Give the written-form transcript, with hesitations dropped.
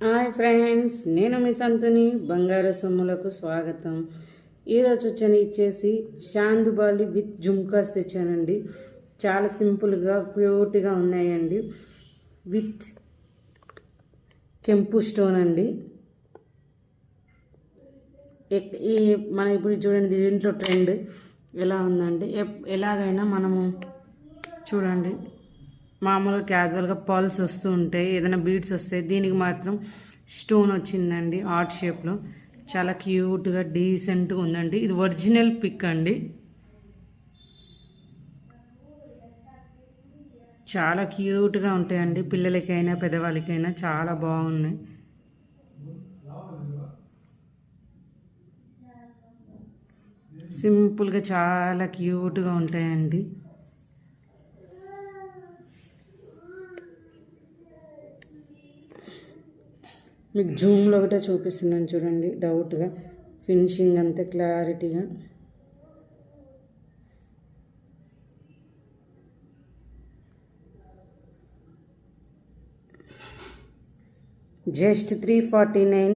Hi friends, నేను మీ సంతుని బంగారు సొమ్ములకు స్వాగతం. ఈరోజు వచ్చేసి చాందుబాలి విత్ జుమ్కాస్ తెచ్చానండి. చాలా సింపుల్గా క్యూట్గా ఉన్నాయండి. విత్ కెంపు స్టోన్ అండి. ఈ మన ఇప్పుడు చూడండి, దీంట్లో ట్రెండ్ ఎలా ఉందండి. ఎలాగైనా మనము చూడండి, మామూలుగా క్యాజువల్గా పర్ల్స్ వస్తూ ఉంటాయి, ఏదైనా బీడ్స్ వస్తాయి. దీనికి మాత్రం స్టోన్ వచ్చిందండి ఆర్ట్ షేప్లో. చాలా క్యూట్గా డీసెంట్గా ఉందండి. ఇది ఒరిజినల్ పిక్ అండి. చాలా క్యూట్గా ఉంటాయండి, పిల్లలకైనా పెద్దవాళ్ళకైనా చాలా బాగున్నాయి. సింపుల్గా చాలా క్యూట్గా ఉంటాయండి. మీకు జూమ్లో ఒకటే చూపిస్తున్నాను చూడండి, డౌట్గా ఫినిషింగ్ అంతా క్లారిటీగా. జస్ట్ 349.